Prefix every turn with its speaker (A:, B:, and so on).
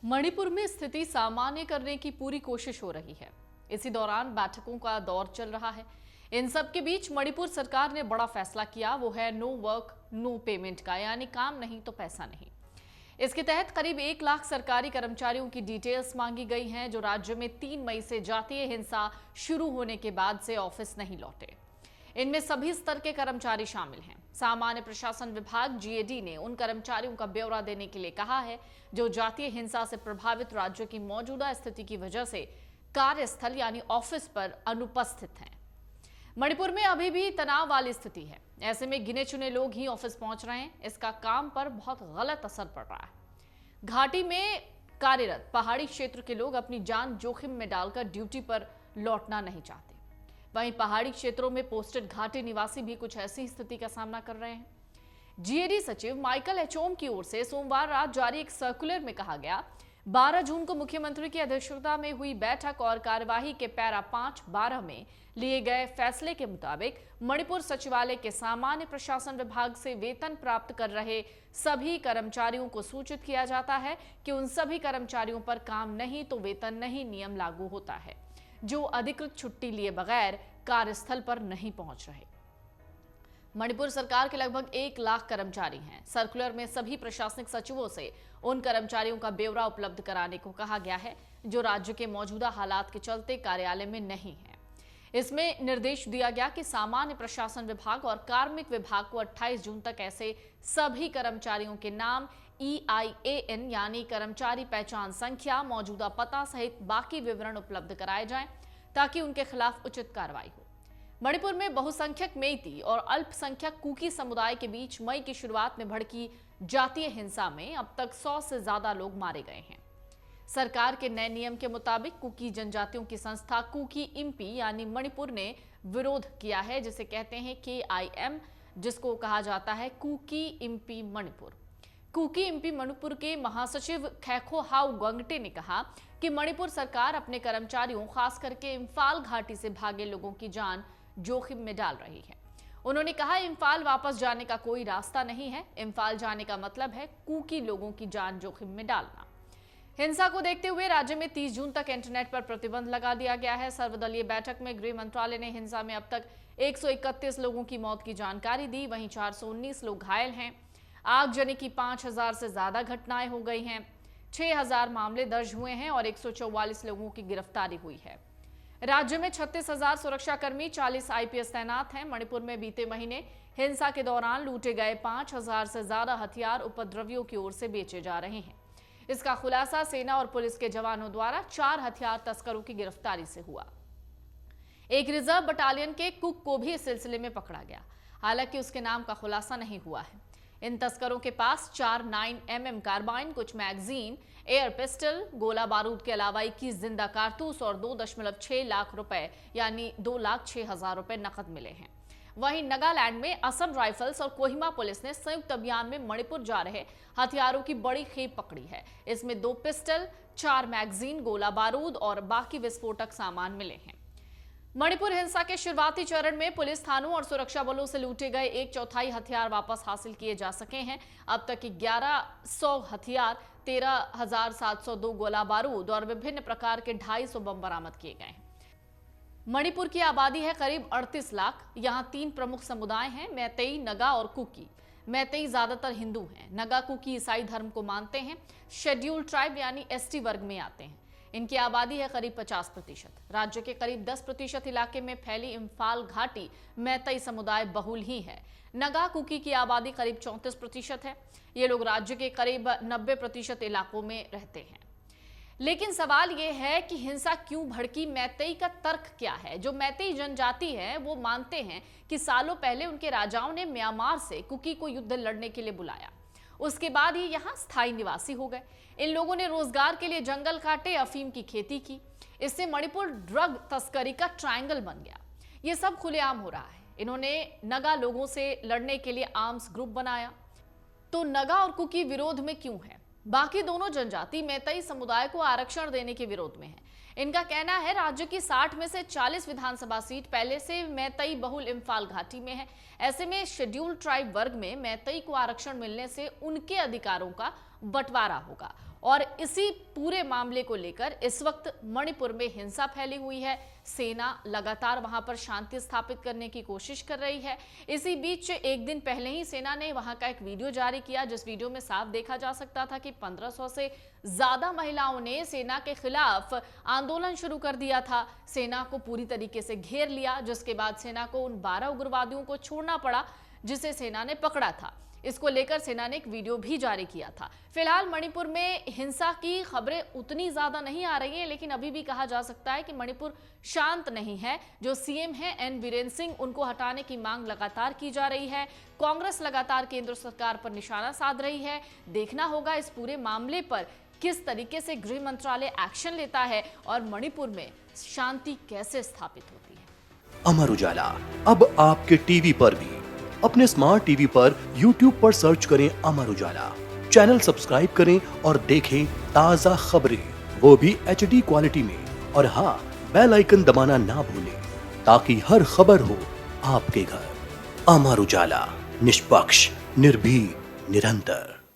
A: मणिपुर में स्थिति सामान्य करने की पूरी कोशिश हो रही है। इसी दौरान बैठकों का दौर चल रहा है। इन सब के बीच मणिपुर सरकार ने बड़ा फैसला किया, वो है नो वर्क नो पेमेंट का, यानी काम नहीं तो पैसा नहीं। इसके तहत करीब 1 लाख सरकारी कर्मचारियों की डिटेल्स मांगी गई हैं, जो राज्य में 3 मई से जातीय हिंसा शुरू होने के बाद से ऑफिस नहीं लौटे। इनमें सभी स्तर के कर्मचारी शामिल हैं। सामान्य प्रशासन विभाग जीएडी ने उन कर्मचारियों का ब्यौरा देने के लिए कहा है जो जातीय हिंसा से प्रभावित राज्य की मौजूदा स्थिति की वजह से कार्यस्थल यानी ऑफिस पर अनुपस्थित हैं। मणिपुर में अभी भी तनाव वाली स्थिति है। ऐसे में गिने चुने लोग ही ऑफिस पहुंच रहे हैं। इसका काम पर बहुत गलत असर पड़ रहा है। घाटी में कार्यरत पहाड़ी क्षेत्र के लोग अपनी जान जोखिम में डालकर ड्यूटी पर लौटना नहीं चाहते। वहीं पहाड़ी क्षेत्रों में पोस्टेड घाटी निवासी भी कुछ ऐसी स्थिति का सामना कर रहे हैं। जीएडी सचिव माइकल एचोम की ओर से सोमवार रात जारी एक सर्कुलर में कहा गया, 12 जून को मुख्यमंत्री की अध्यक्षता में हुई बैठक और कार्यवाही के पैरा 5-12 में लिए गए फैसले के मुताबिक मणिपुर सचिवालय के सामान्य प्रशासन विभाग से वेतन प्राप्त कर रहे सभी कर्मचारियों को सूचित किया जाता है कि उन सभी कर्मचारियों पर काम नहीं तो वेतन नहीं नियम लागू होता है, जो अधिकृत छुट्टी लिए बगैर कार्यस्थल पर नहीं पहुंच रहे। मणिपुर सरकार के लगभग 1 लाख कर्मचारी हैं। सर्कुलर में सभी प्रशासनिक सचिवों से उन कर्मचारियों का ब्यौरा उपलब्ध कराने को कहा गया है जो राज्य के मौजूदा हालात के चलते कार्यालय में नहीं है। इसमें निर्देश दिया गया कि सामान्य प्रशासन विभाग और कार्मिक विभाग को 28 जून तक ऐसे सभी कर्मचारियों के नाम, EIAN यानी कर्मचारी पहचान संख्या, मौजूदा पता सहित बाकी विवरण उपलब्ध कराए जाएं ताकि उनके खिलाफ उचित कार्रवाई हो। मणिपुर में बहुसंख्यक मेइती और अल्पसंख्यक कुकी समुदाय के बीच मई की शुरुआत में भड़की जातीय हिंसा में अब तक 100 से ज्यादा लोग मारे गए हैं। सरकार के नए नियम के मुताबिक कुकी जनजातियों की संस्था कुकी इंपी यानी मणिपुर ने विरोध किया है, जिसे कहते हैं KIM, जिसको कहा जाता है कुकी इंपी मणिपुर। कुकी इंपी मणिपुर के महासचिव खैखो हाउ गंगटे ने कहा कि मणिपुर सरकार अपने कर्मचारियों, खास करके इम्फाल घाटी से भागे लोगों की जान जोखिम में डाल रही है। उन्होंने कहा, इम्फाल वापस जाने का कोई रास्ता नहीं है। इम्फाल जाने का मतलब है कुकी लोगों की जान जोखिम में डालना। हिंसा को देखते हुए राज्य में 30 जून तक इंटरनेट पर प्रतिबंध लगा दिया गया है। सर्वदलीय बैठक में गृह मंत्रालय ने हिंसा में अब तक 131 लोगों की मौत की जानकारी दी। वहीं 419 लोग घायल हैं। आगजनी की 5000 से ज्यादा घटनाएं हो गई हैं। 6000 मामले दर्ज हुए हैं और 144 लोगों की गिरफ्तारी हुई है। राज्य में 36,000 सुरक्षाकर्मी, 40 IPS तैनात हैं। मणिपुर में बीते महीने हिंसा के दौरान लूटे गए 5000 से ज्यादा हथियार उपद्रवियों की ओर से बेचे जा रहे हैं। इसका खुलासा सेना और पुलिस के जवानों द्वारा 4 हथियार तस्करों की गिरफ्तारी से हुआ। एक रिजर्व बटालियन के कुक को भी इस सिलसिले में पकड़ा गया, हालांकि उसके नाम का खुलासा नहीं हुआ है। इन तस्करों के पास 4 9mm कार्बाइन, कुछ मैगजीन, एयर पिस्टल, गोला बारूद के अलावा 21 जिंदा कारतूस और 2.6 लाख रुपए यानी 2,06,000 रुपए नकद मिले हैं। वहीं नागालैंड में असम राइफल्स और कोहिमा पुलिस ने संयुक्त अभियान में मणिपुर जा रहे हथियारों की बड़ी खेप पकड़ी है। इसमें 2 पिस्टल, 4 मैगजीन, गोला बारूद और बाकी विस्फोटक सामान मिले हैं। मणिपुर हिंसा के शुरुआती चरण में पुलिस थानों और सुरक्षा बलों से लूटे गए 1/4 हथियार वापस हासिल किए जा सके हैं। अब तक 1100 हथियार, 13,702 गोला बारूद और विभिन्न प्रकार के 250 बम बरामद किए गए हैं। मणिपुर की आबादी है करीब 38 लाख। यहाँ 3 प्रमुख समुदाय हैं, मैतेई, नगा और कुकी। मैतेई ज्यादातर हिंदू हैं। नगा कुकी ईसाई धर्म को मानते हैं। शेड्यूल ट्राइब यानी ST वर्ग में आते हैं। इनकी आबादी है करीब 50%। राज्य के करीब 10% इलाके में फैली इम्फाल घाटी मैतेई समुदाय बहुल ही है। नगा कुकी की आबादी करीब 34% है। ये लोग राज्य के करीब 90% इलाकों में रहते हैं। लेकिन सवाल यह है कि हिंसा क्यों भड़की, मैतेई का तर्क क्या है? जो मैतेई जनजाति है वो मानते हैं कि सालों पहले उनके राजाओं ने म्यांमार से कुकी को युद्ध लड़ने के लिए बुलाया, उसके बाद ये यहाँ स्थायी निवासी हो गए। इन लोगों ने रोजगार के लिए जंगल काटे, अफीम की खेती की। इससे मणिपुर ड्रग तस्करी का ट्रायंगल बन गया। ये सब खुलेआम हो रहा है। इन्होंने नगा लोगों से लड़ने के लिए आर्म्स ग्रुप बनाया। तो नगा और कुकी विरोध में क्यों है? बाकी दोनों जनजाति मैतेई समुदाय को आरक्षण देने के विरोध में है। इनका कहना है राज्य की 60 में से 40 विधानसभा सीट पहले से मैतेई बहुल इम्फाल घाटी में है। ऐसे में शेड्यूल ट्राइब वर्ग में मैतेई को आरक्षण मिलने से उनके अधिकारों का बंटवारा होगा और इसी पूरे मामले को लेकर इस वक्त मणिपुर में हिंसा फैली हुई है। सेना लगातार वहां पर शांति स्थापित करने की कोशिश कर रही है। इसी बीच एक दिन पहले ही सेना ने वहां का एक वीडियो जारी किया, जिस वीडियो में साफ देखा जा सकता था कि 1500 से ज्यादा महिलाओं ने सेना के खिलाफ आंदोलन शुरू कर दिया था। सेना को पूरी तरीके से घेर लिया, जिसके बाद सेना को उन 12 उग्रवादियों को छोड़ना पड़ा जिसे सेना ने पकड़ा था। इसको लेकर सेना ने एक वीडियो भी जारी किया था। फिलहाल मणिपुर में हिंसा की खबरें उतनी ज्यादा नहीं आ रही हैं, लेकिन अभी भी कहा जा सकता है कि मणिपुर शांत नहीं है। जो सीएम हैं एन बीरेन सिंह, उनको हटाने की मांग लगातार की जा रही है। कांग्रेस लगातार केंद्र सरकार पर निशाना साध रही है। देखना होगा इस पूरे मामले पर किस तरीके से गृह मंत्रालय एक्शन लेता है और मणिपुर में शांति कैसे स्थापित होती है।
B: अमर उजाला अब आपके टीवी पर भी। अपने स्मार्ट टीवी पर YouTube पर सर्च करें अमर उजाला, चैनल सब्सक्राइब करें और देखें ताजा खबरें, वो भी HD क्वालिटी में। और हाँ, बेल आइकन दबाना ना भूलें ताकि हर खबर हो आपके घर। अमर उजाला, निष्पक्ष, निर्भीक, निरंतर।